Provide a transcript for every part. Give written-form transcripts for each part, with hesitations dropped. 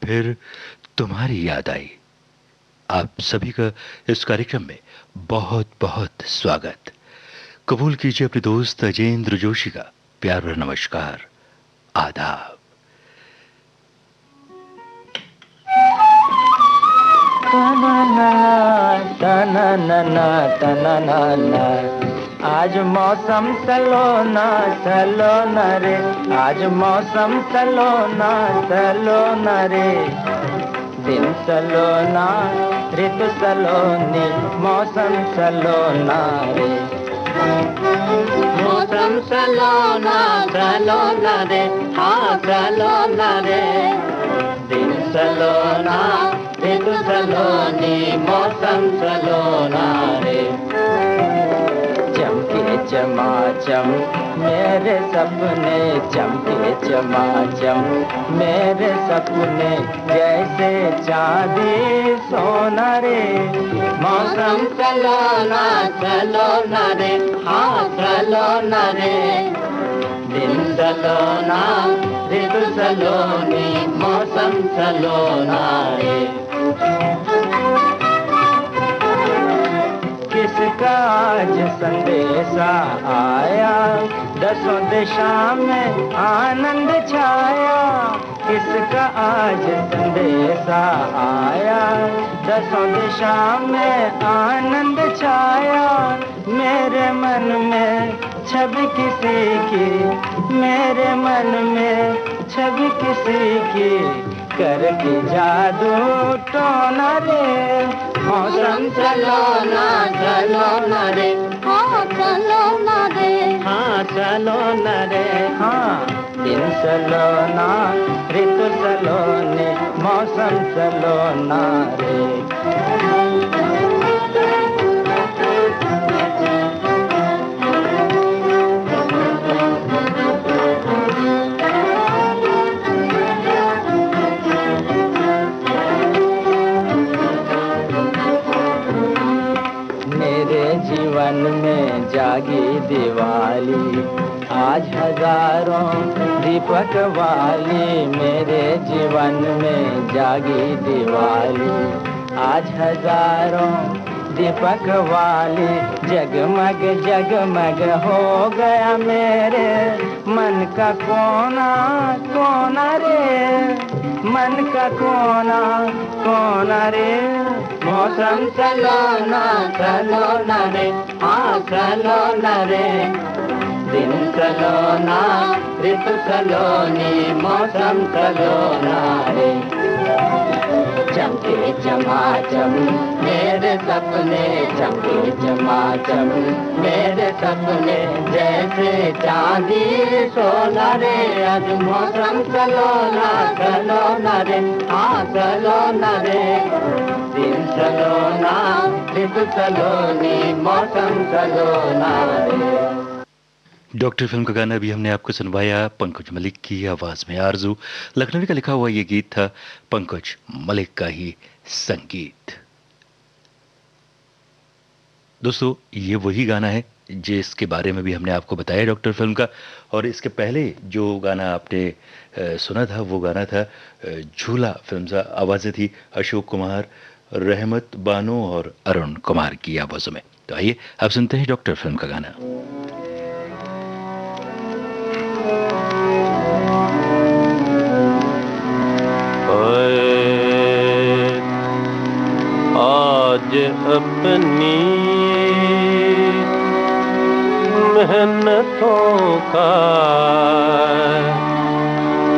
फिर तुम्हारी याद आई। आप सभी का इस कार्यक्रम में बहुत बहुत स्वागत। कबूल कीजिए अपने दोस्त अजेंद्र जोशी का प्यार भरा नमस्कार, आदाब। आज मौसम सलोना सलोना रे, आज मौसम सलोना सलोना रे। दिन सलोना ऋतु सलोनी, मौसम सलोना रे। मौसम सलोना सलोना रे, हाँ सलोना रे। दिन सलोना ऋतु सलोनी, मौसम सलोना रे। चमके चमाचम मेरे सपने, चमके चमाचम मेरे सपने, जैसे चांदी सोना रे। मौसम सलोना सलोना रे, हाँ सलोना रे। दिन सलोना ऋतु सलोनी, मौसम सलोना रे। किसका आज संदेशा आया, दसों दिशा में आनंद छाया। किसका आज संदेशा आया, दसों दिशा में आनंद छाया। मेरे मन में छवि किसी की, मेरे मन में छवि किसी की, करके जादू टोना रे। मौसम सलोना सलोना रे, हाँ सलोना रे, हाँ सलोना रे, हाँ। दिन सलोना ऋतु सलोनी, मौसम सलोना रे। जीवन में जागी दिवाली, आज हजारों दीपक वाली। मेरे जीवन में जागी दिवाली, आज हजारों दीपक वाली। जगमग जगमग हो गया मेरे मन का कोना कोना रे, मन का कोना कोना रे। मौसम सलोना सलोना रे, हाँ सलोना रे। दिन सलोना ऋतु सलोनी, मौसम सलोना रे। चमके चमाचम मेरे सपने, चमके चमाचम मेरे सपने, जैसे चांदी सोना रे। आज मौसम सलोना सलोना रे, हाँ सलोना रे। दिन सलोना ऋतु सलोनी, मौसम सलोना रे। डॉक्टर फिल्म का गाना भी हमने आपको सुनवाया पंकज मलिक की आवाज में। आरजू लखनवी का लिखा हुआ ये गीत था, पंकज मलिक का ही संगीत। दोस्तों, ये वही गाना है जिसके बारे में भी हमने आपको बताया डॉक्टर फिल्म का। और इसके पहले जो गाना आपने सुना था वो गाना था झूला फिल्म का। आवाज़ें थी अशोक कुमार, रहमत बानो और अरुण कुमार की आवाज़ों में। तो आइए अब सुनते हैं डॉक्टर फिल्म का गाना। आज अपनी मेहनतों का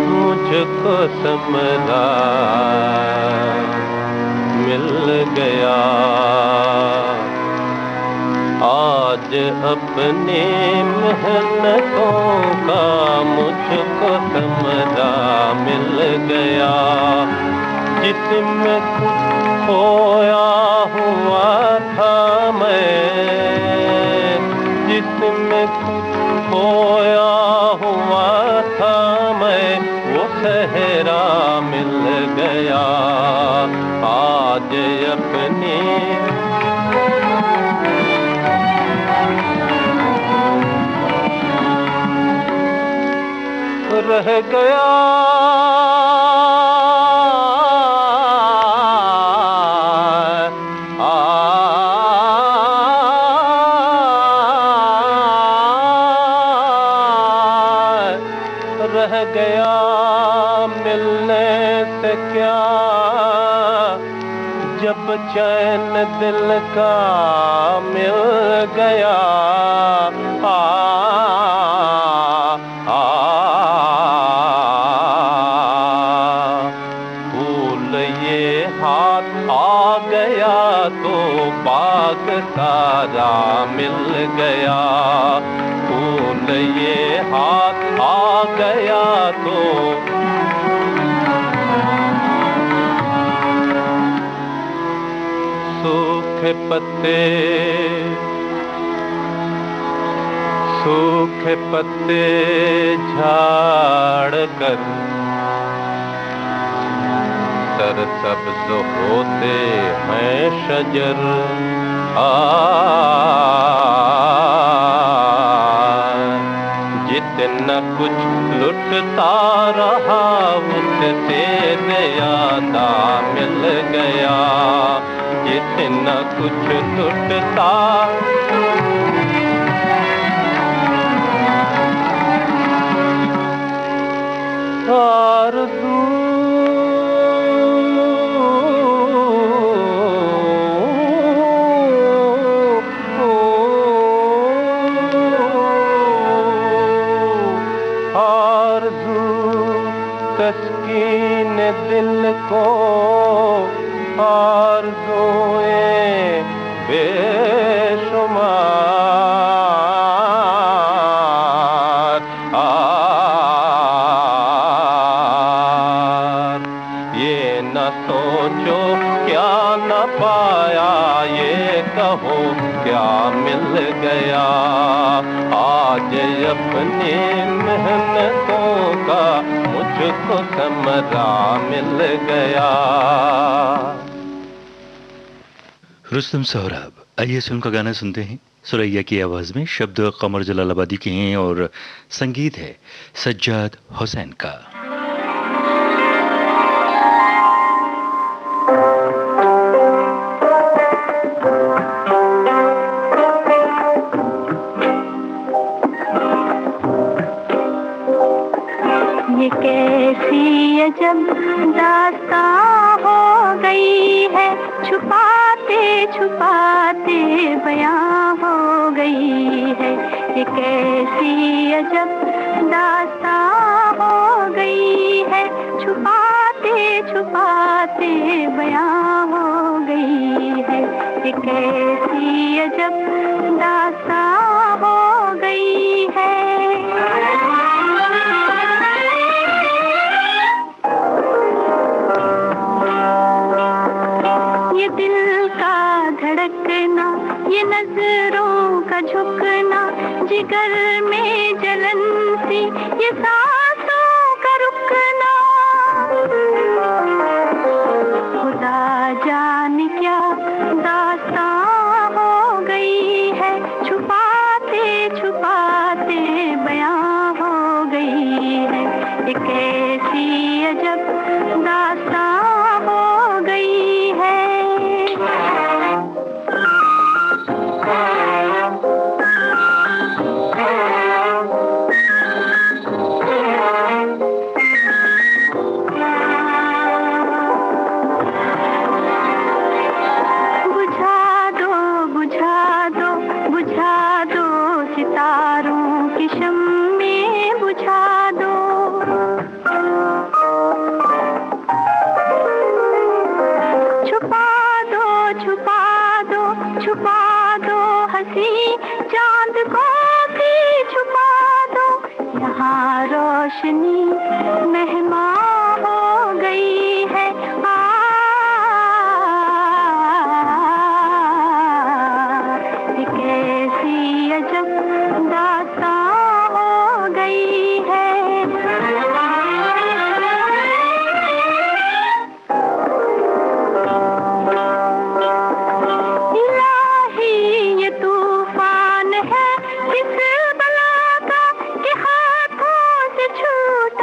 मुझको समझा मिल गया। आज अपनी मेहनतों का मुझको समझा मिल गया। जिसमें कुछ खोया हुआ था मैं, जिसमें कुछ खोया हुआ था मैं, वो सहरा मिल गया। आज अपनी रह गया मिलने से क्या, जब चैन दिल का मिल गया। फूल ये हाथ आ गया तो बाग सारा मिल गया। फूल ये हाथ आ गया तो सूखे पत्ते झाड़ कर सरसब्ज होते हैं शजर। जितना कुछ लुटता रहा उससे ज्यादा मिल गया। जितना कुछ लुटता आरज़ू तस्कीन दिल को आरज़ुएं बेशुमार। ये न सोचो क्या न पाया, ये कहो क्या मिल गया। आज अपनी मेहनतों का मुझको समरा मिल गया। रुस्तम सोहराब, आइए सुन का गाना सुनते हैं। सुरैया की आवाज में, शब्द कमर जलालाबादी के हैं और संगीत है सज्जाद हुसैन का। ये कैसी अजब दास्तां हो गई है, छुपाते छुपाते बयां हो गई है। ये कैसी अजब दास्तां हो गई है, छुपाते छुपाते बयां हो गई है। ये कैसी अजब दास्तां हो गई है। ये दिल का धड़कना, ये नजरों का झुकना, जिगर में जलन सी, ये सांसों का रुकना। खुदा जाने क्या दास्तां हो गई है, छुपाते छुपाते बयां हो गई है। ये कैसी अजब दास्तां हो गई है। बुझा दो सितारों की शम्में, बुझा दो। छुपा दो छुपा दो छुपा दो हंसी चांद को भी छुपा दो। यहाँ रोशनी मेहमान हो गई है। कैसी अजब दास्तां हो गई है। इलाही ये तूफान है किस बला का, कि हाथों से छूट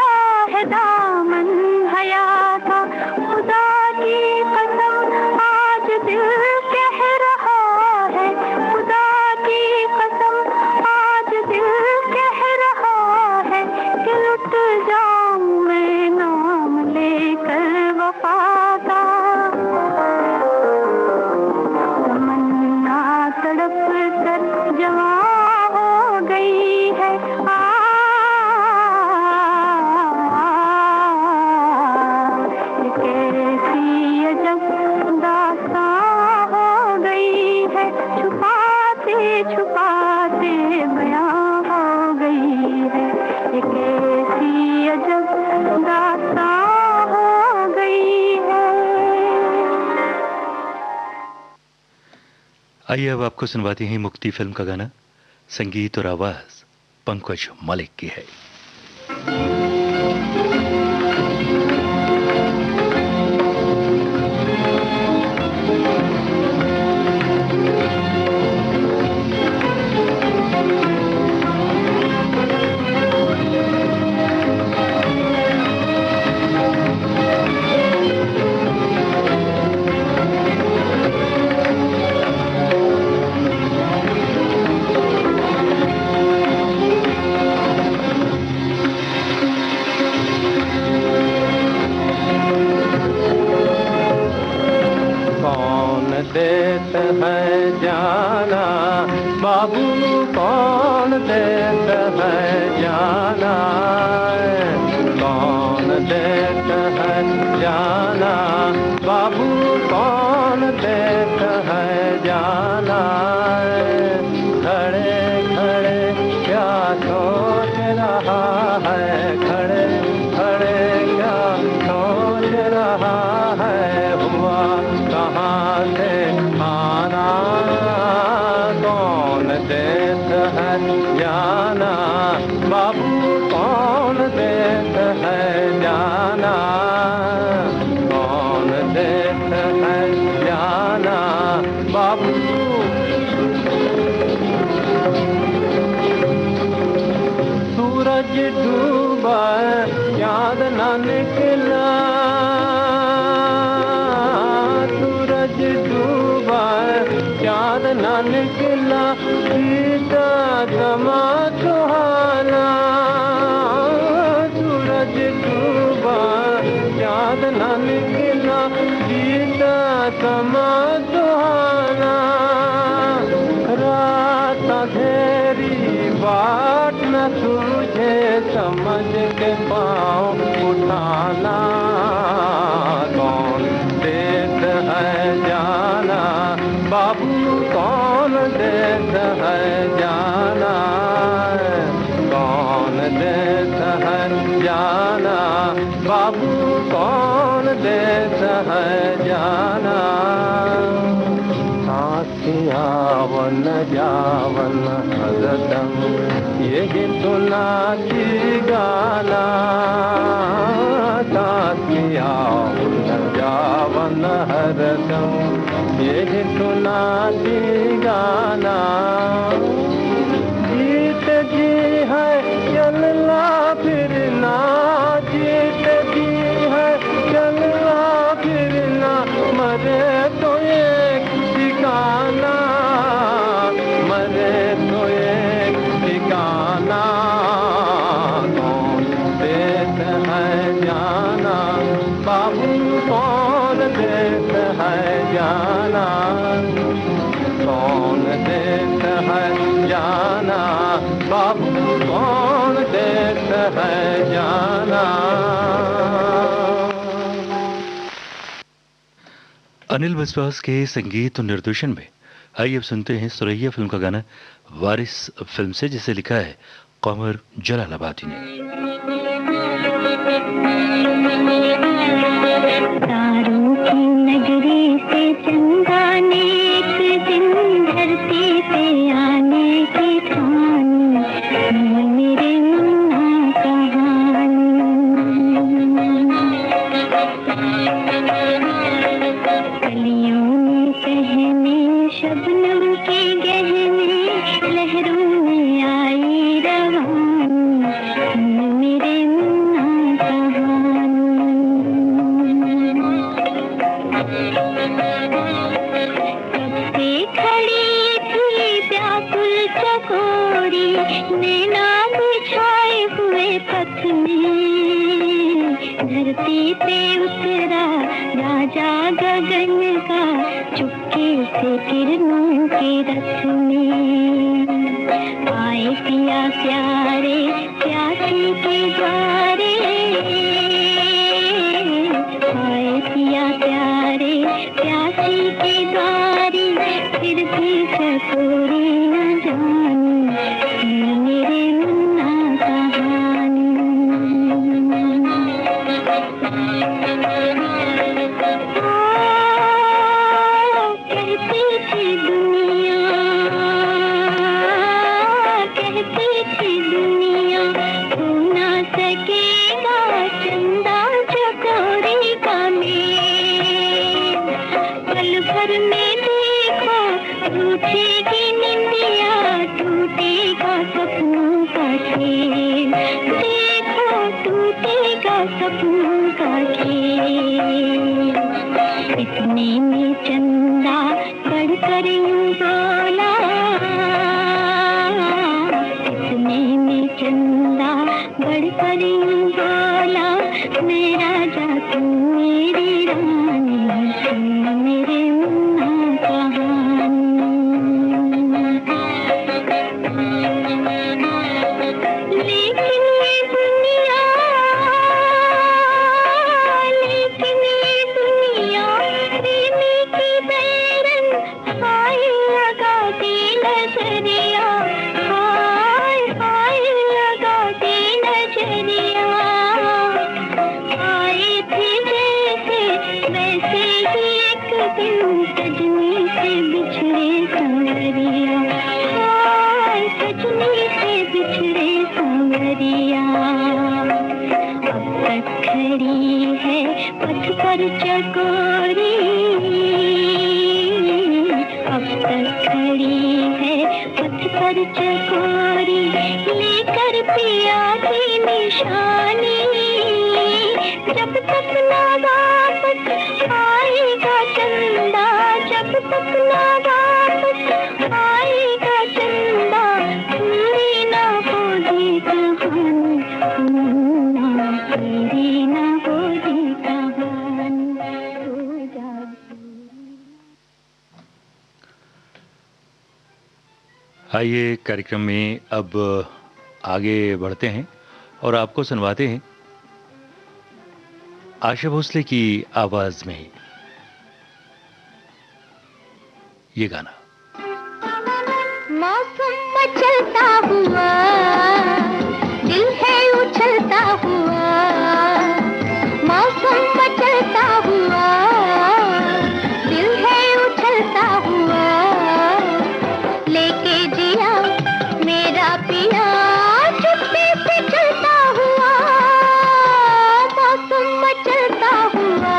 आइए अब आपको सुनवाते हैं मुक्ति फिल्म का गाना। संगीत और आवाज पंकज मलिक की है। देत है जाना बाबू, कौन देत है जाना, कौन देत है जाना बाबू, कौन देत है जाना। खड़े खड़े क्या सोच रहा है, खड़े खड़े क्या सोच रहा है, हुआ कहाँ से आना, कौन देत है जाना बाबू, कौन देत है जाना, कौन देत है जाना बाबू। सूरज डूबा चाँद न निकला, सूरज डूबा चाँद न निकला, सीता समा सुहाना, सूरज डूबा चाँद न निकला, सीता समा सुहाना। रात अंधेरी बाट न तुझे समझ के पाँव उठाना, कौन देत है जाना बाबू, कौन देत है जाना, कौन देत है जाना बाबू, कौन देत है जाना। साथियाँ वन जावन हरदम यही सुनाती गाना, साथियाँ वन जावन हरदम यही सुनाती गाना। जीत जी है चलना फिरना, जीत जी है चलना फिरना, मरे तो एक ठिकाना, मरे तो एक ठिकाना। कौन देत है जाना बाबू, कौन देत है जाना, कौन देत है जाना बाबू, कौन देत है जाना। अनिल विश्वास के संगीत और निर्देशन में आइए अब सुनते हैं सुरैया फिल्म का गाना वारिस फिल्म से, जिसे लिखा है कमर जलालाबादी ने। तारों की नगरी से चंदा ने एक दिन धरती पे आने की ठानी, मेरे मुन्ना कहानी। कलियों में पहने शबनम के गहने, लहरों में आई रवानी, मेरे मुन्ना कहानी। कब से खड़ी थी व्याकुल चकोरी, नैना बिछाए हुए पथ में, धरती पे उतरा राजा गगन का, चुपके से किरणों के रथ में। आए पिया प्यारे प्यासी के द्वारे, आए पिया प्यारे प्यासी के द्वारे, फिर भी चकोरी न जानी, मेरे मुन्ना कहानी। कहती थी दुनिया प्यार में देखो टूटेगी निंदिया, टूटेगा सपनों का खेल, देखो टूटेगा सपनों का खेल। इतने में चंदा बढ़कर यूं बोला, इतने में चंदा बढ़कर यूं बोला, मेरा राजा तू मेरी रानी, सुन मेरे मुन्ना कहानी। लेकिन ये दुनिया, लेकिन ये दुनिया प्रेमी की बैरन, हाय लगाती नजरिया, हाय हाय लगाती नजरिया। आए थे जैसे वैसे ही एक दिन, सजनी से बिछड़े सांवरिया, हाय सजनी से बिछड़े सांवरिया। अब तक खड़ी है पथ पर चकोरी, अब तक खड़ी है पथ पर चकोरी, लेकर पिया की निशानी। जब तक ना वापस आएगा चंदा, जब तक ना वापस आएगा चंदा, पूरी ना होगी कहानी, मुन्ना तेरी ना होगी कहानी, हो जा। आइए कार्यक्रम में अब आगे बढ़ते हैं और आपको सुनवाते हैं आशा भोसले की आवाज में ये गाना। मौसम मचलता हुआ, दिल है उछलता हुआ, मौसम मचलता हुआ, दिल है उछलता हुआ, लेके जिया मेरा पिया चुपके से चलता हुआ, मौसम मचलता हुआ,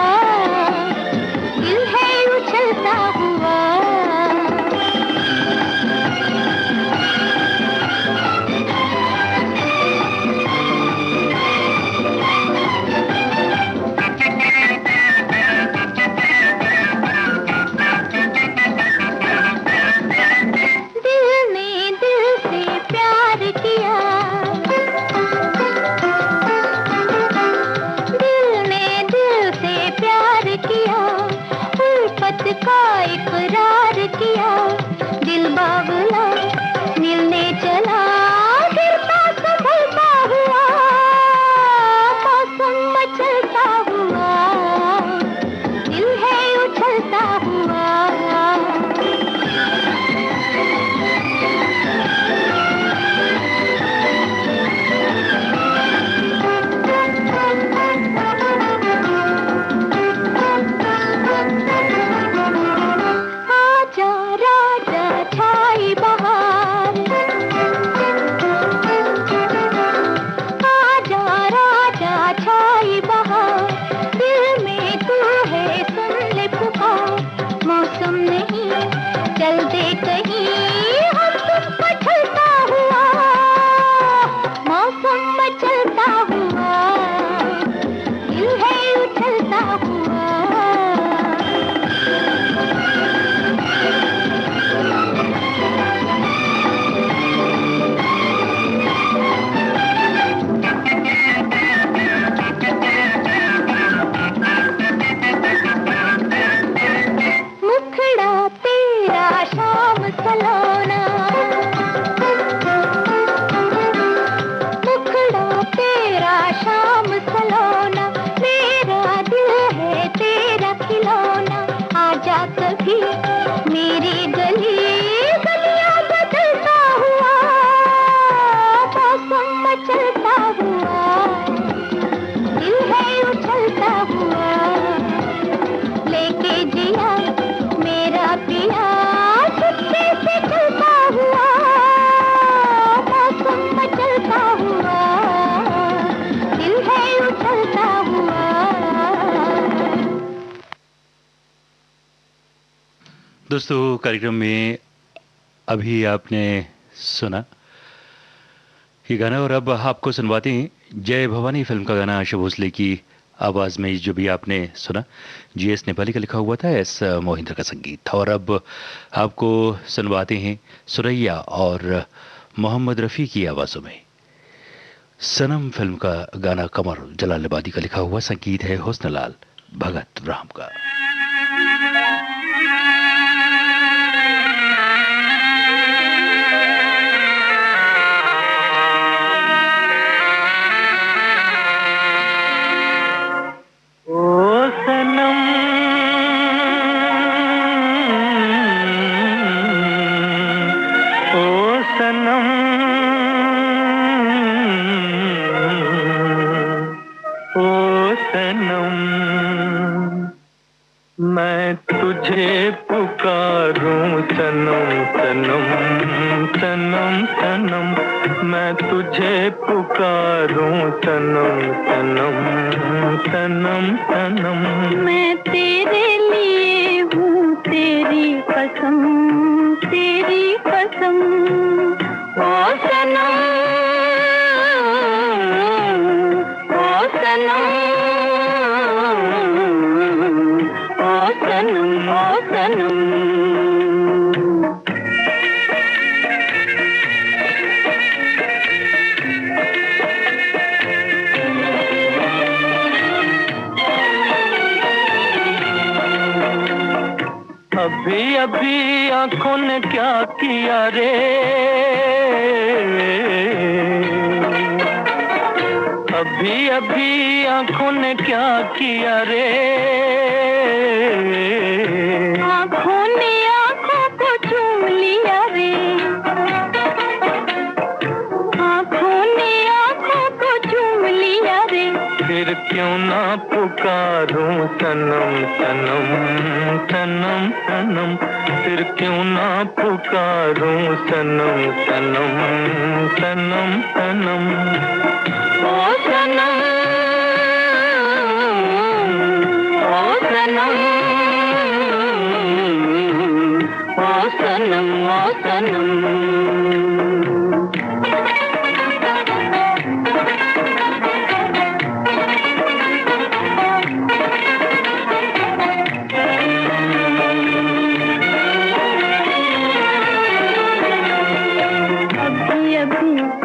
दिल है उछलता हुआ। दोस्तों, कार्यक्रम में अभी आपने सुना ये गाना, और अब आपको सुनवाते हैं जय भवानी फिल्म का गाना। आशा भोसले की आवाज़ में जो भी आपने सुना, GS नेपाली का लिखा हुआ था, S मोहिंद्र का संगीत था। और अब आपको सुनवाते हैं सुरैया और मोहम्मद रफ़ी की आवाज़ों में सनम फिल्म का गाना। कमर जलालाबादी का लिखा हुआ, संगीत है हुस्नलाल भगत राम का। मैं तुझे पुकारूं सनम सनम सनम सनम, मैं तुझे पुकारूं सनम सनम सनम सनम। मैं तेरे लिए हूँ तेरी कसम, तेरी कसम। ओ सनम, ओ सनम, ओ सनम, ओ सनम। अभी अभी आंखों ने क्या किया रे, अभी अभी आंखों ने क्या किया रे, आंखों ने आंखों को चूम लिया रे, आंखों ने आंखों को चूम लिया रे। फिर क्यों ना पुकारूं सनम सनम सनम सनम, फिर क्यों ना पुकारूं सनम सनम सनम सनम। ओ सनम, ओ सनम, ओ सनम, ओ सनम।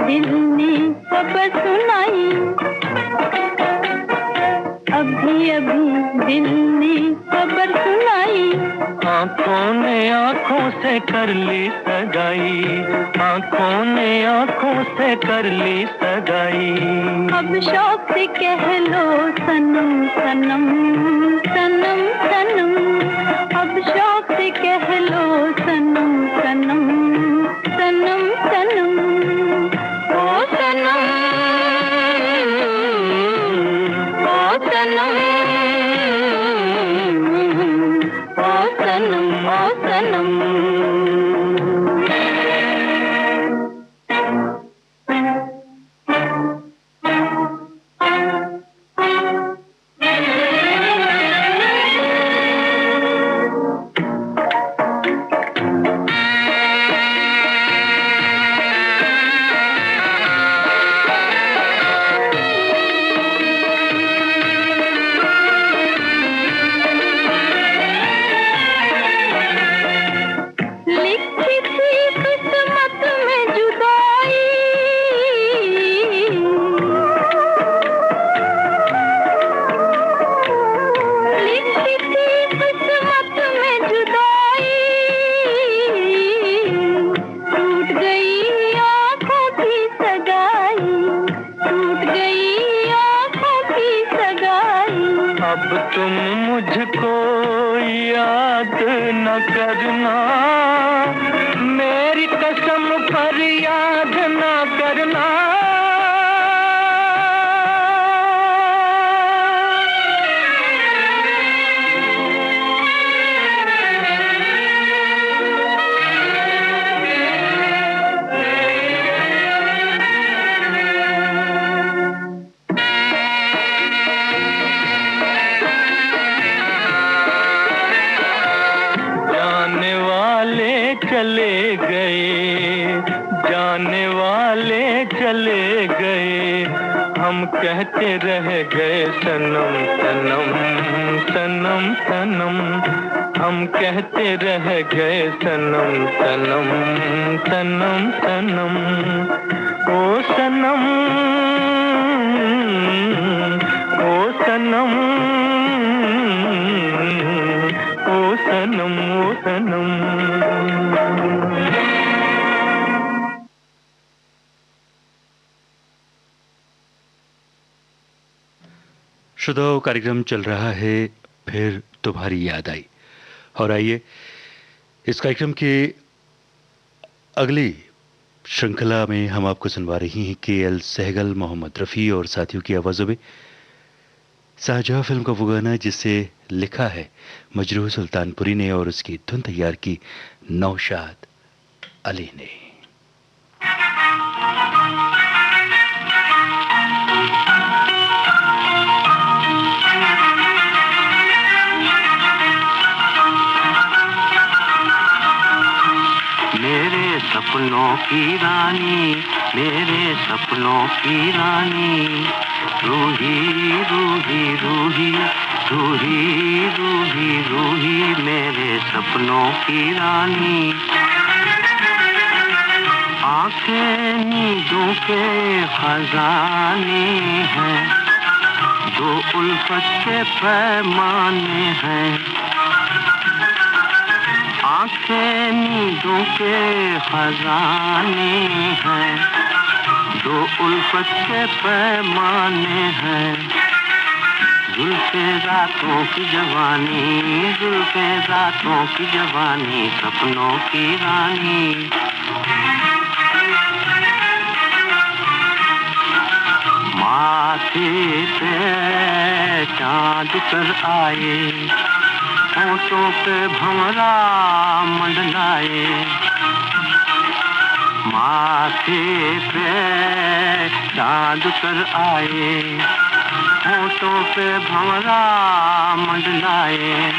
दिल ने खबर सुनाई, अभी अभी दिल ने खबर सुनाई। आंखों ने आंखों से कर ली सगाई, आंखों ने आंखों से कर ली सगाई। अब शौक से कह लो सनम सनम सनम सनम, अब शौक से कह लो सनम सनम सनम सनम। ओ सनम, ओ सनम, ओ सनम, ओ सनम। तुम मुझको याद न करना, मेरी कसम पर याद न करना। जाने कहते रह गए सनम सनम सनम सनम, हम कहते रह गए सनम सनम सनम सनम। ओ सनम ओ सनम ओ सनम ओ सनम। श्रोताओं, कार्यक्रम चल रहा है फिर तुम्हारी याद आई, और आइए इस कार्यक्रम के अगली श्रृंखला में हम आपको सुनवा रही हैं के.एल. सहगल, मोहम्मद रफ़ी और साथियों की आवाज़ों में शाहजहां फिल्म का वो गाना जिसे लिखा है मजरूह सुल्तानपुरी ने और उसकी धुन तैयार की नौशाद अली ने। मेरे सपनों की रानी, मेरे सपनों की रानी, रूही रूही रूही रूही रूही रूही, मेरे सपनों की रानी। आंखें नींदों के खजाने हैं, दो उल्फत के पैमाने हैं। आंखें नींदों के खजाने हैं, दो उल्फत के पैमाने हैं। जुल्फे रातों की जवानी, जुल्फे रातों की जवानी, सपनों की रानी। माथे पे चाँद कर आए, होठों पे भंवरा मंडलाए। माथे पे चाँद कर आए, होठों पे भंवरा मंडलाए।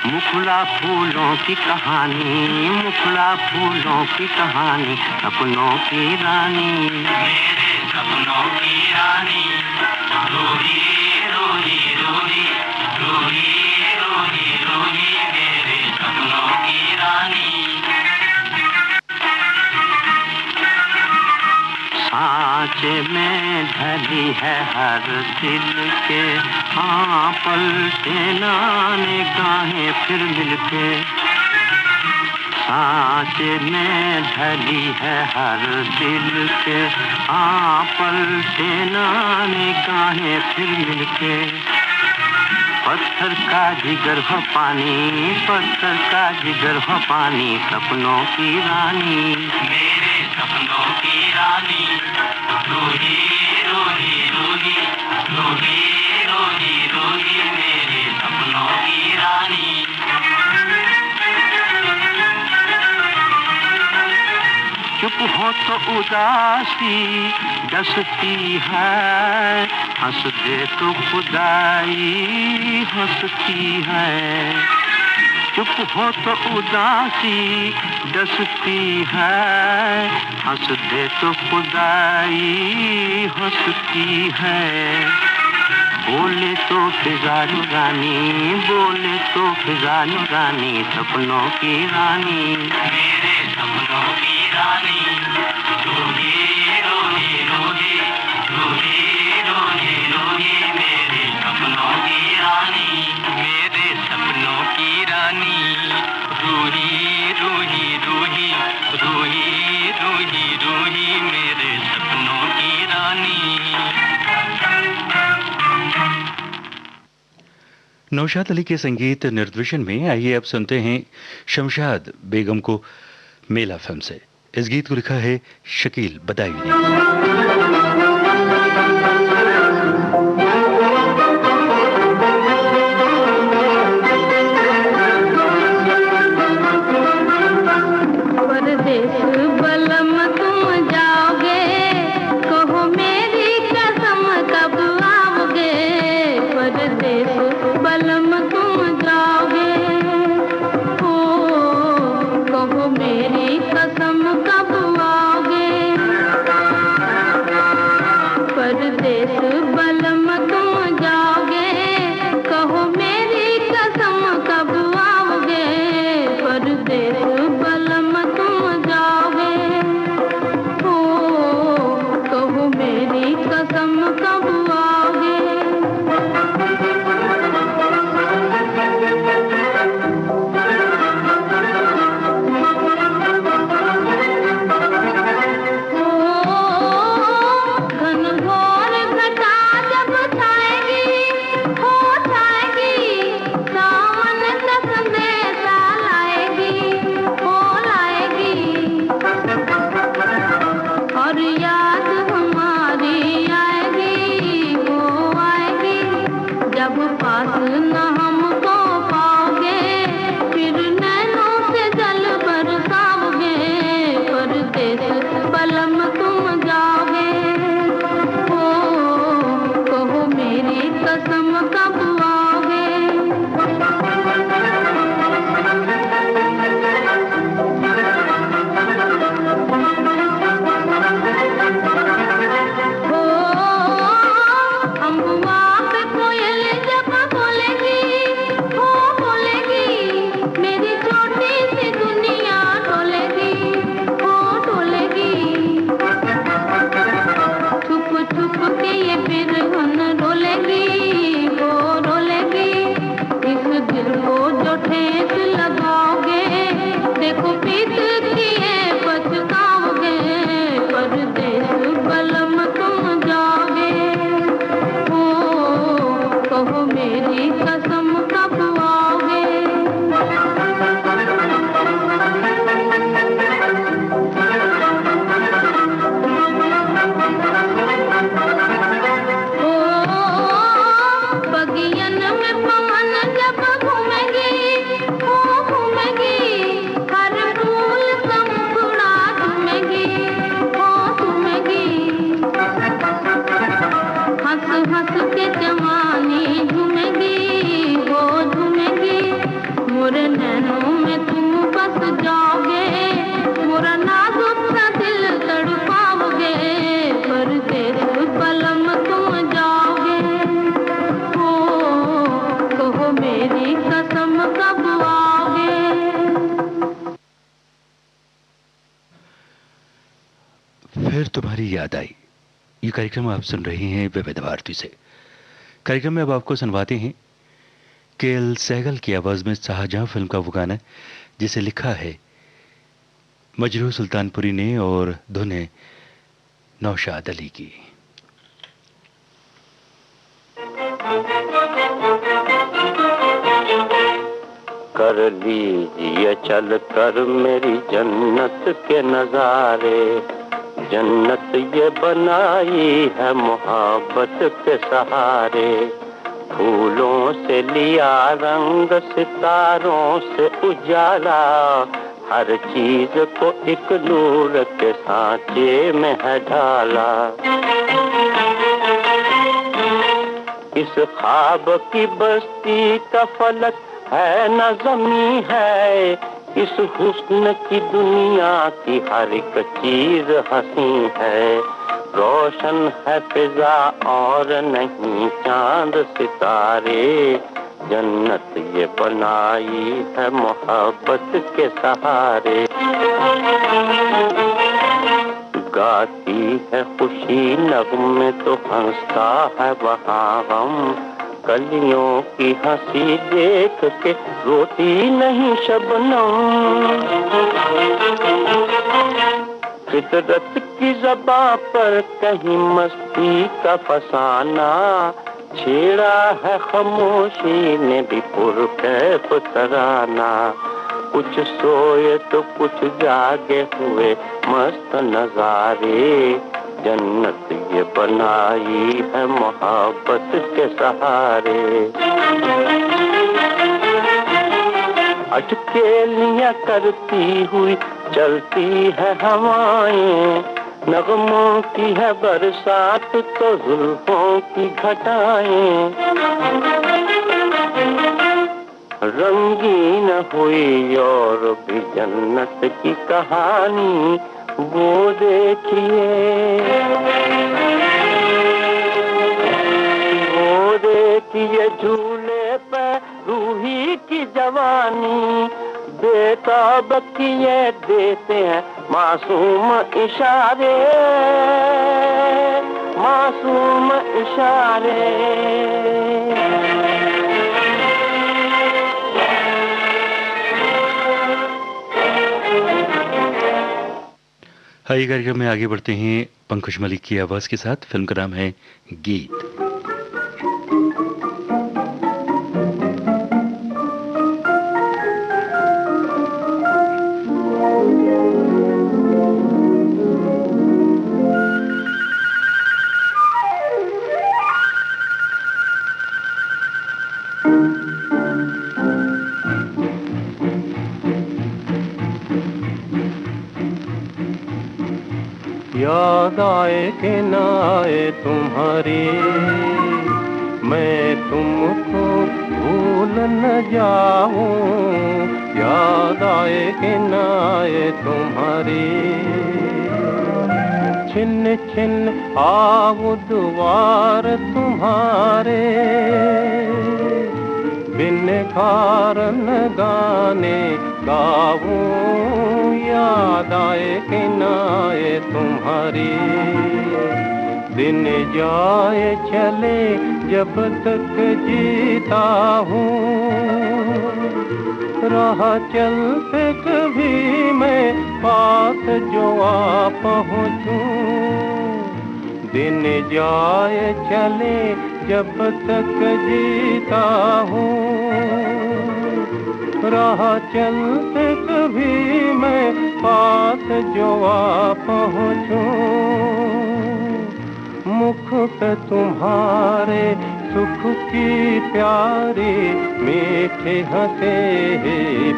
मुखड़ा फूलों की कहानी, मुखड़ा फूलों की कहानी, सपनों की रानी। मेरे सपनों की रानी, रोही रोही रोही रोही रोही रोही, मेरे सपनों की रानी। सांचे में ढली है हर दिल के, हाँ पलटे ना निगाहें फिर मिलके। सांचे में ढली है हर दिल के, हाँ पलटे ना निगाहें फिर मिलके। पत्थर का जिगर हो पानी, पत्थर का जिगर हो पानी, सपनों की रानी। मेरे सपनों की रानी, रोही रोही रोही रोही रोही रोही, मेरे सपनों की रानी। चुप हो तो उदासी डसती है, हंस दे तो खुदाई हंसती है। चुप हो तो उदासी डसती है, हंस दे तो खुदाई हंसती है। बोले तो फिजा रानी, बोले तो फिजा रानी, सपनों की रानी। मेरे सपनों की रानी, रोही रोही रोही रोही रोही रोही, मेरे सपनों की रानी। मेरे सपनों की रानी, रोही रोही रोही रोही रोही रोही, मेरे सपनों की रानी। नौशाद अली के संगीत निर्देशन में आइए अब सुनते हैं शमशाद बेगम को मेला फिल्म से। इस गीत को लिखा है शकील बदायूं ने। कसम कब आओगे। फिर तुम्हारी याद आई, ये कार्यक्रम आप सुन रहे हैं विविध भारती से। कार्यक्रम में अब आपको सुनवाते हैं के.एल. सहगल की आवाज में शाहजहां फिल्म का वो गाना जिसे लिखा है मजरूह सुल्तानपुरी ने और धुन है नौशाद अली की। कर लीजिए चल कर मेरी जन्नत के नजारे, जन्नत ये बनाई है मोहब्बत के सहारे। फूलों से लिया रंग सितारों से उजाला, हर चीज को एक नूर के सांचे में है ढाला। इस ख्वाब की बस्ती का फलक है न ज़मीं है, इस हुस्न की दुनिया की हर एक चीज हंसी है। रोशन है फिजा और नहीं चांद सितारे, जन्नत ये बनाई है मोहब्बत के सहारे। गाती है खुशी नगमे तो हंसता है वहाँ गम, कलियों की हंसी देख के रोती नहीं शबनम। फितरत की ज़बां पर कहीं मस्ती का फसाना, छेड़ा है खामोशी ने भी पुरकैफ तराना। कुछ सोए तो कुछ जागे हुए मस्त नजारे, जन्नत ये बनाई है मोहब्बत के सहारे। अटकेलियां करती हुई चलती है हवाएं, नगमों की है बरसात तो जुल्फों की घटाएं। रंगीन हुई और भी जन्नत की कहानी, वो देखिए झूले पर रूही की जवानी। बेताब किए देते हैं मासूम इशारे, मासूम इशारे। हाई कार्यक्रम में आगे बढ़ते हैं पंकज मलिक की आवाज के साथ। फिल्म का नाम है गीत। याद आए कि ना आए तुम्हारी, मैं तुमको भूल न जाऊं। याद आए कि ना आए तुम्हारी, छिन छिन आओ द्वार तुम्हारे। बिन कारण गाने गाऊं, याद आए कि ना आए तुम्हारी। दिन जाए चले जब तक जीता हूँ, राह चलते कभी मैं पास जो आ पहुँचूं। दिन जाए चले जब तक जीता हूँ, राह चलते कभी मैं पास जो आ पहुँचूं। मुख पे तुम्हारे सुख की प्यारी मीठे हंसे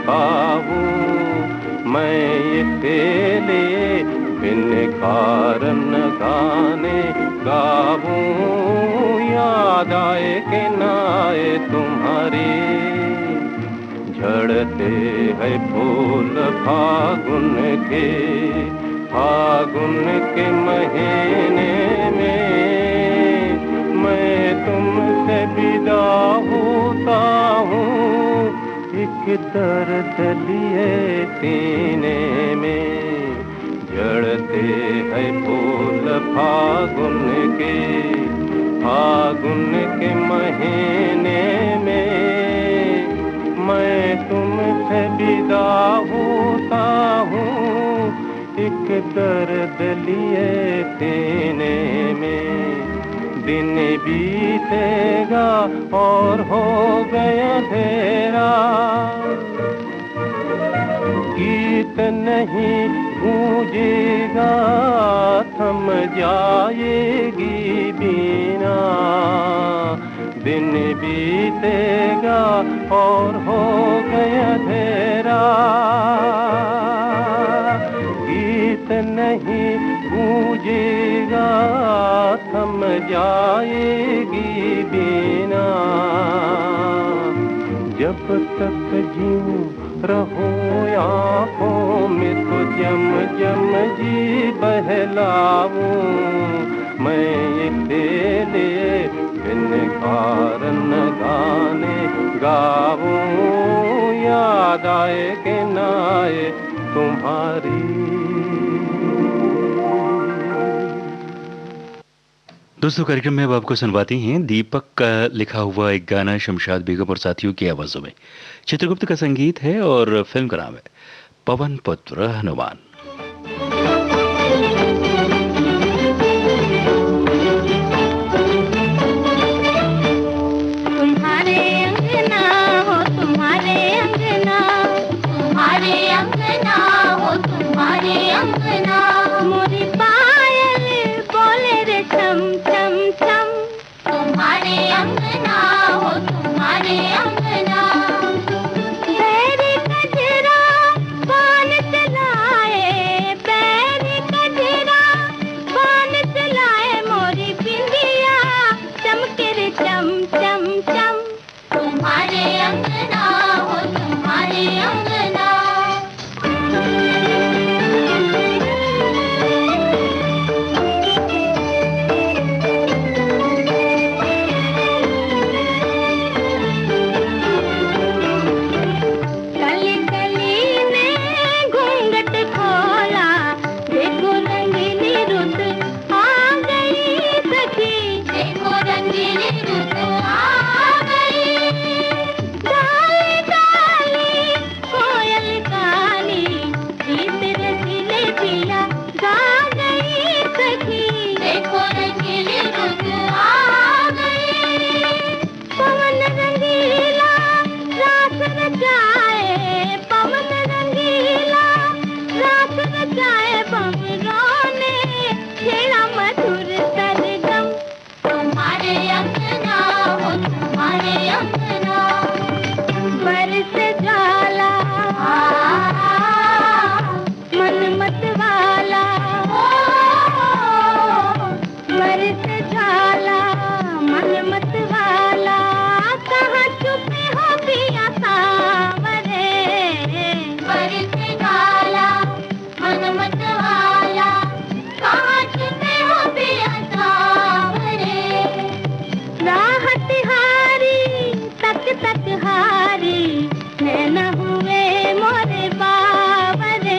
पाऊं। मैं इसीलिए बिन कारण गाने गाऊं। याद आए कि ना आए तुम्हारी, झड़ते हैं फूल फागुन के महीने में। मैं तुमसे विदा होता हूँ, एक दर्द लिए सीने में, जड़ते हैं फूल फागुन के महीने में। मैं तुमसे विदा होता हूँ एक दर्द लिए सीने में। दिन बीतेगा और हो गया अंधेरा, गीत नहीं गूंजेगा, थम जाएगी बीना। दिन बीतेगा और हो गया अंधेरा, गीत नहीं गूंजेगा, थम जाएगी बीना। जब तक जीऊं रहो आँखों में तो जम जम जी बहलाऊं। मैं तेरे बिन कारण गाने गाऊं, याद आए कि ना आए तुम्हारी। दोस्तों, कार्यक्रम में अब आपको सुनवाती हैं दीपक का लिखा हुआ एक गाना शमशाद बेगम और साथियों की आवाजों में। चित्रगुप्त का संगीत है और फिल्म का नाम है पवन पुत्र हनुमान। तुम्हारे अंगना हो तुम्हारे अंगना, तुम्हारे अंगना हो तुम्हारे अंगना। मोरी पायल बोले रे छम छम छम, तुम्हारे अंगना हो तुम्हारे अंगना। बैरी कजरा पान चलाए, बैरी कजरा पान चलाए, मोरी बिंदिया चमके रे चम चम चम। तुम्हारे अंगना हो तुम्हारे अंगना। गली गली में घूंघट खोला, देखो रंगीली रुत आ गई सखी, देखो रंगीली रुत आ गई। डाली डाली कोयल काली, गीत रसीले पिया गा गई सखी, देखो रंगीली रुत आ गई। पवन रंगीला रात रचाए, पवन रंगीला रात रचाए, बमरों ने छेड़ा मधुर सरगम। तुम्हारे अंगना हो तुम्हारे अंगना। बरस ज्वाला मन मत वाला, बरस ज्वाला मन मत वाला। कहाँ छुपे हो पिया सांवरे, बरस ज्वाला मन मत वाला। कहाँ छुपे हो पिया सांवरे। राहत हारी तक तक हारी, नैना हुए मोरे बावरे,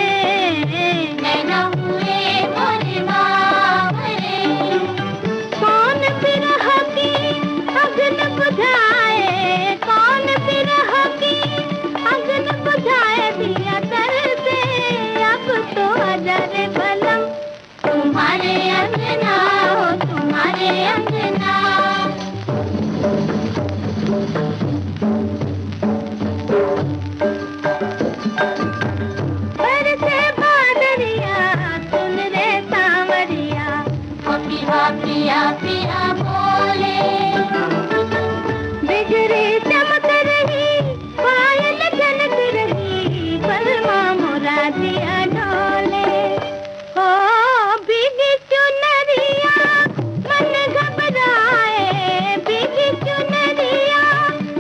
नैना हुए मोरे बावरे। कौन बिरह की अग्न बुझाए, कौन बिरह की अग्न बुझाए, दिया दर से अब तो अजर बलम। तुम्हारे अंगना हो तुम्हारे अंगना। बरसे बादरिया सुन रे सांवरिया, पिया पिया पिया बोले। बिजली चमक रही पायल झनक रही, बलमा मोरा दिया ढोले। ओ भीगी चुनरिया मन घबराए, भीगी चुनरिया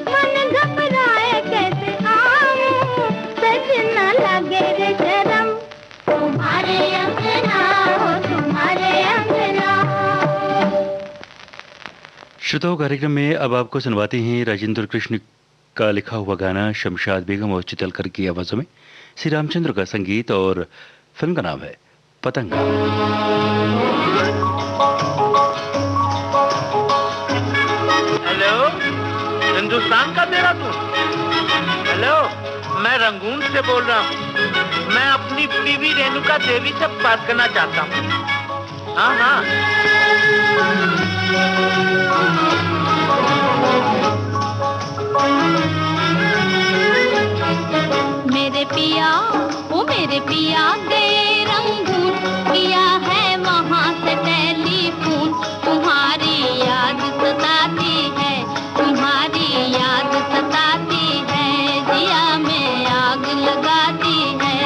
मन घबराए। कैसे आऊं सजना लगे रे शरम। तुम्हारे अंगना हो तुम्हारे अंगना। श्रोताओं, कार्यक्रम में अब आपको सुनवाते हैं राजेंद्र कृष्ण का लिखा हुआ गाना शमशाद बेगम और चितलकर की आवाजों में, श्री रामचंद्र का संगीत और फिल्म का नाम है पतंगा। हेलो, हिंदुस्तान का तेरा तू? हेलो, मैं रंगून से बोल रहा हूँ। मैं अपनी बीवी रेणुका देवी से बात करना चाहता हूँ। हाँ हाँ। मेरे पिया, ओ मेरे पिया गए रंगून, किया है वहाँ से टेलीफोन। तुम्हारी याद सताती है, तुम्हारी याद सताती है, जिया में आग लगाती है।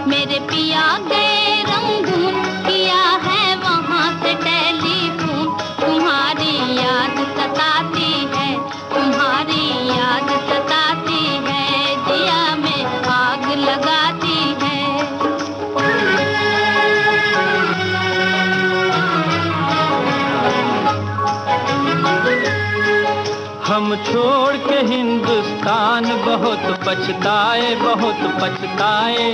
मेरे पिया गए रंगून, किया है वहाँ से टेलीफोन। तुम्हारी याद सताती है, तुम्हारी याद सताती है, जिया में आग लगाती है। हम छोड़ के हिंदुस्तान बहुत पछताए, बहुत पछताए।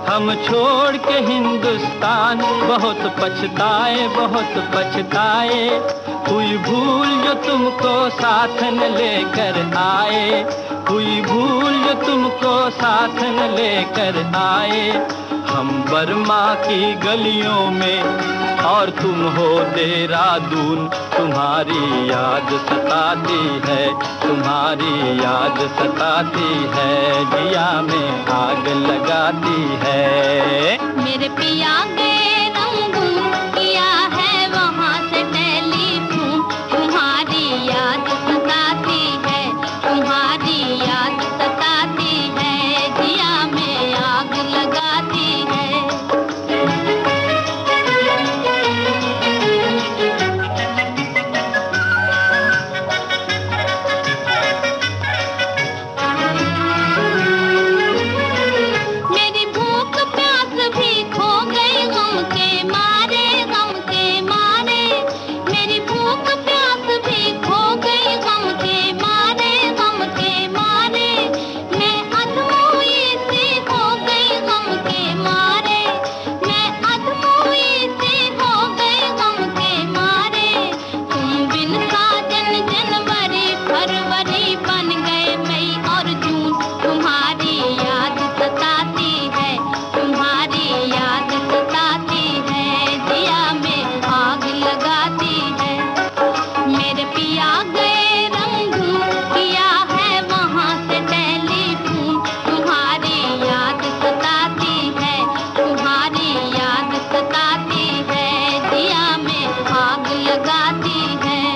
हम छोड़ के हिंदुस्तान बहुत पछताए, बहुत पछताए। हुई भूल जो तुमको साथ न लेकर आए, हुई भूल जो तुमको साथ न लेकर आए। हम बर्मा की गलियों में और तुम हो देहरादून। तुम्हारी याद सताती है, तुम्हारी याद सताती है, जिया में आग लगाती है। मेरे पिया गए रंगून, किया है वहाँ से टेलीफोन। तुम्हारी याद सताती है, तुम्हारी याद सताती है, जिया में आग लगाती है। मेरी भूख प्यास भी खो गई गम के मारे, गम के मारे। मेरी भूख प्यास भी खो गई गम के मारे, गम के मारे। मैं अधमोई सी हो गई गम के मारे, मैं अधमोई सी हो गई गम के मारे। तुम बिन साजन जनवरी फरवरी बन गए मई और जून। तुम्हारी याद सताती है, तुम्हारी याद सताती है, जिया में आग लगाती है। मेरे पिया गए रंगून, किया है वहाँ से टेलीफोन। तुम्हारी याद सताती है, तुम्हारी याद सताती है, जिया में आग लगाती है।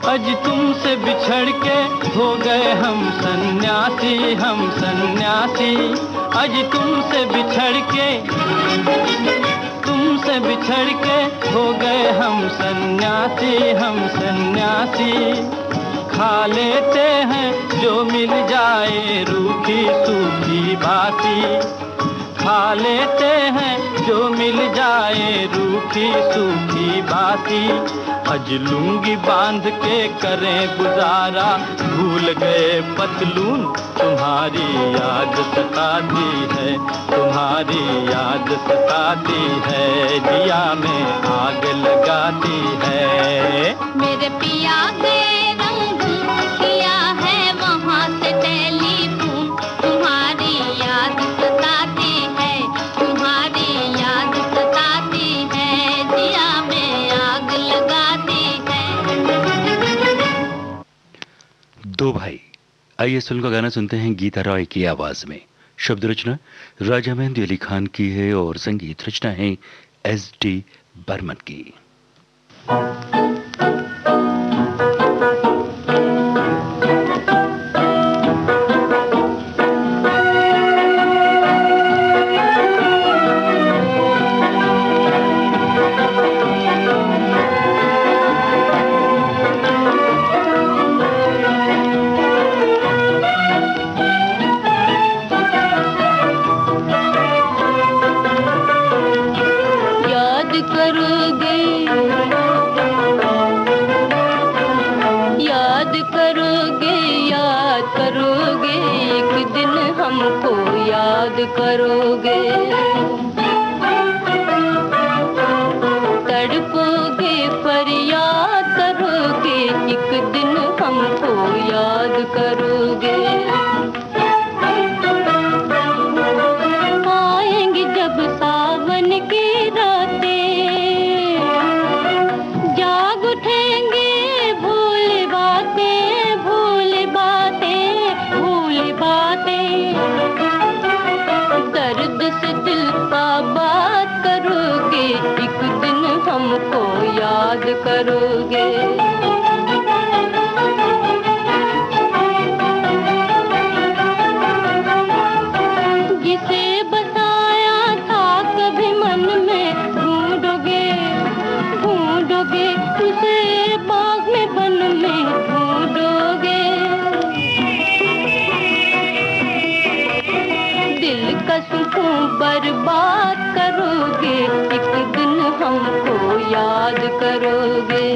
अज तुमसे बिछड़ के हो गए हम सन्यासी, हम सन्यासी। अज तुमसे बिछड़ के, तुमसे बिछड़ के हो गए हम सन्यासी, हम सन्यासी। खा लेते हैं जो मिल जाए रूखी सूखी बासी। खा लेते हैं जो मिल जाए रूखी सूखी बासी। अज लुंगी बांध के करें गुजारा, भूल गए पतलून। तुम्हारी याद सताती है, तुम्हारी याद सताती है, जिया में आग लगाती है। मेरे पिया गए रंगून, किया है वहाँ से टेलीफोन। तुम्हारी याद सताती है, तुम्हारी याद सताती है, जिया में आग लगाती है। दो भाई, आइए इस फिल्म का गाना सुनते हैं गीता रॉय की आवाज में। शब्द रचना राजा मेहंदी अली खान की है और संगीत रचना है SD बर्मन की। करोगे, तड़पोगे फरियाद करोगे, एक दिन हमको याद करोगे। आएंगी जब सावन की रातें, जाग उठेंगे भूल बातें, भूल बातें, भूल बातें। दर्द से दिल का बात करोगे, एक दिन हमको याद करोगे। जिसे बसाया था कभी मन में ढूंढोगे, ढूंढोगे उसे बाग में बन में ढूंढोगे। दिल का सुकून बर्बाद करोगे, एक दिन हमको याद करोगे।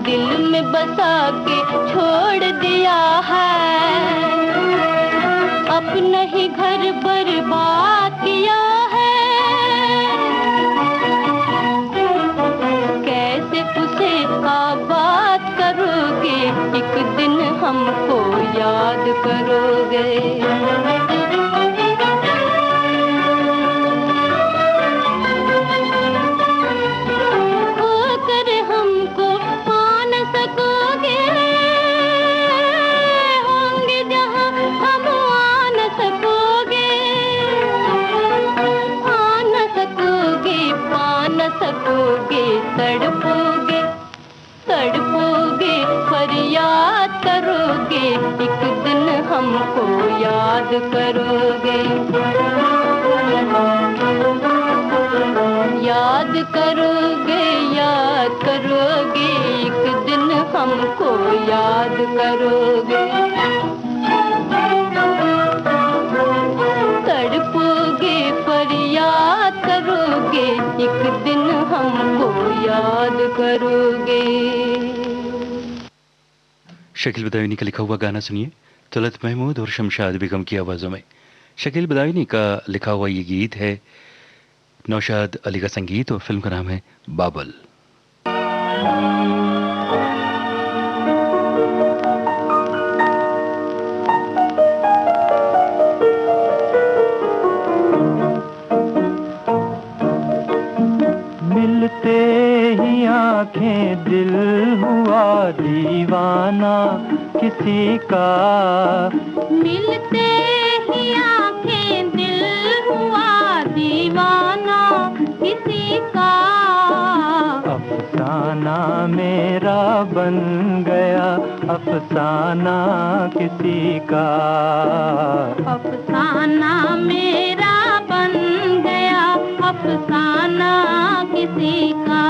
दिल में बसा के छोड़ दिया है, अपना ही घर बर्बाद किया है। कैसे उसे आबाद करोगे, एक दिन हमको याद करोगे। खोकर हमको पा न सकोगे, होंगे जहाँ हम आ न सकोगे। आ न सकोगे, पा न सकोगे, तड़पोगे, तड़पोगे फरियाद करोगे, एक दिन हमको याद करोगे। याद करोगे, याद करोगे, एक दिन हमको याद करोगे। तड़पोगे फरियाद करोगे, एक दिन हमको याद करोगे। शकील बदायूनी का लिखा हुआ गाना सुनिए, तलत महमूद और शमशाद बेगम की आवाज़ों में। शकील बदायूनी का लिखा हुआ ये गीत है, नौशाद अली का संगीत, और फिल्म का नाम है बाबल। मिलते ही आंखें दिल हुआ दीवाना किसी का, मिलते ही आंखें दिल हुआ दीवाना किसी का। अफसाना मेरा बन गया अफसाना किसी का, अफसाना मेरा बन गया अफसाना किसी का।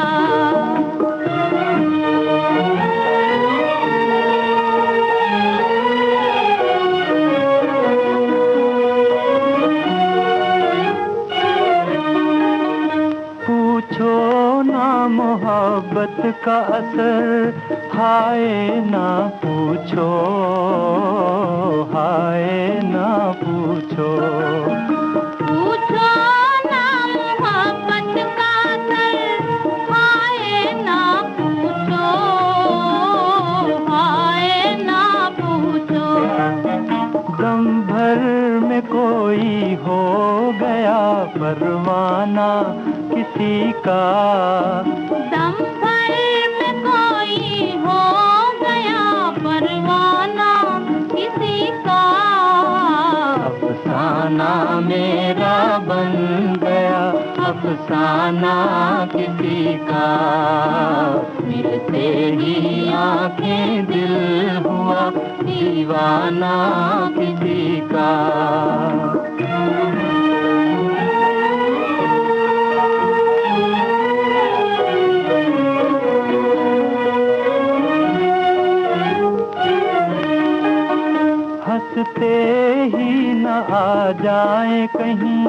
पूछो ना मोहब्बत का असर, हाय ना पूछो, हाय ना पूछो। पूछो ना मोहब्बत का असर, हाय ना पूछो, हाय ना पूछो। दम भर में कोई हो गया परवाना किसी का, दम भर में कोई हो गया परवाना किसी का। अफसाना मेरा बन गया अफसाना किसी का। मिलते ही आंखें दिल हुआ दीवाना किसी का। हंसते ही न आ जाए कहीं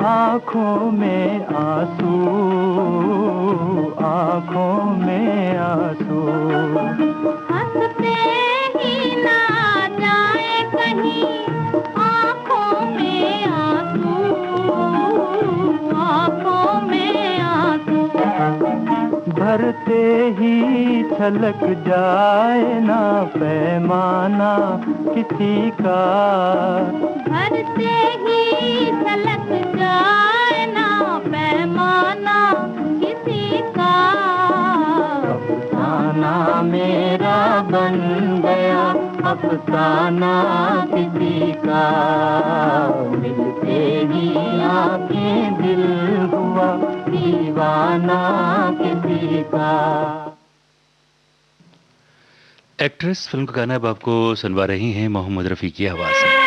आँखों में आंसू, आंखों में आंसू, हंसते ही ना जाए कहीं आंखों में आंसू, आंखों में आंसू। भरते ही छलक जाए ना पैमाना किसी का, भरते ही छलक जाए ना पैमाना किसी का। अफसाना मेरा बन गया अफसाना किसी का, मिलते ही आंखें दिल हुआ दीवाना किसी का। एक्ट्रेस फिल्म का गाना अब आपको सुनवा रही हैं मोहम्मद रफ़ी की आवाज़ में।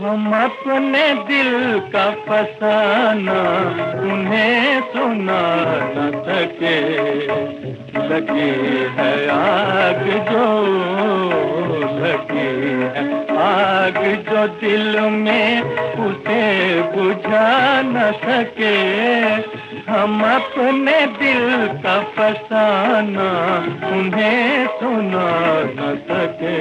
हम अपने दिल का फसाना उन्हें सुना न सके, लगी है आग जो, लगी है आग जो दिल में उसे बुझा न सके। हम अपने दिल का फसाना उन्हें सुना न सके।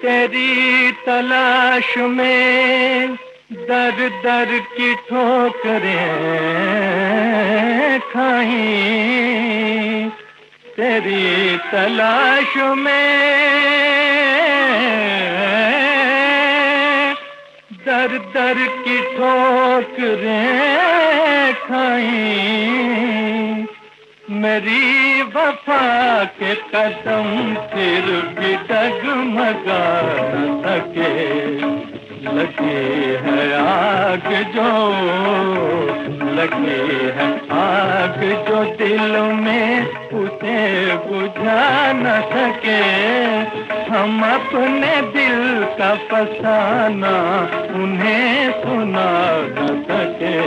तेरी तलाश में दर दर की ठोकरें खाई, तेरी तलाश में दर दर की ठोकरें खाई। मेरी वफा के कदम फिर भी डगमगा न सके, लगी है आग जो, लगी है आग जो दिल में उसे बुझा न सके। हम अपने दिल का फसाना उन्हें सुना न सके।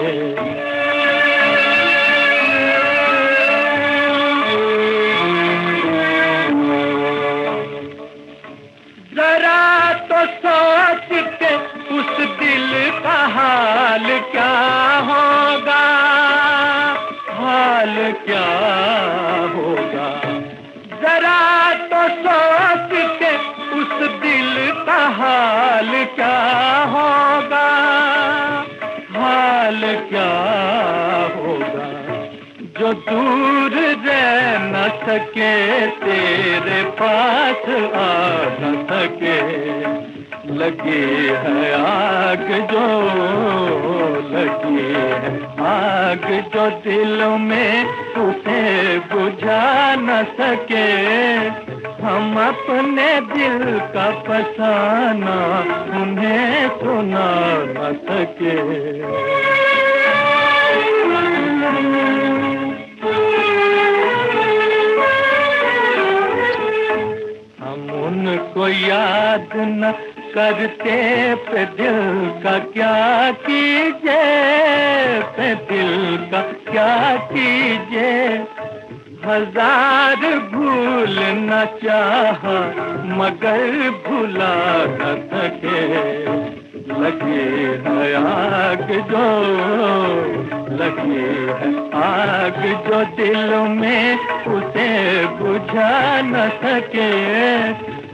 जरा तो सोच के उस दिल का हाल क्या होगा, हाल क्या होगा। जरा तो सोच के उस दिल का हाल क्या होगा, हाल क्या होगा। जो दूर रह न सके तेरे पास आ न सके, लगी है आग जो, लगी है आग जो दिल में उसे बुझा न सके। हम अपने दिल का फसाना उन्हें सुना न सके। उनको याद न करते पे दिल का क्या कीजिए, पे दिल का क्या कीजिए। हजार भूल न चाहा मगर भुला न सके, लगी है आग जो, लगी है आग जो दिल में उसे बुझा न सके।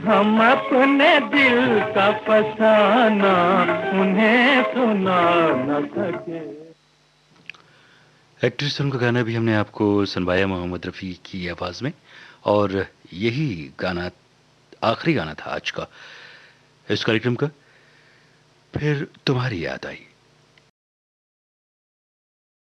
हम अपने दिल का फसाना उन्हें सुना न सके। एक्ट्रेस फिल्म का गाना भी हमने आपको सुनवाया मोहम्मद रफ़ी की आवाज़ में, और यही गाना आखिरी गाना था आज का इस कार्यक्रम का। फिर तुम्हारी याद आई।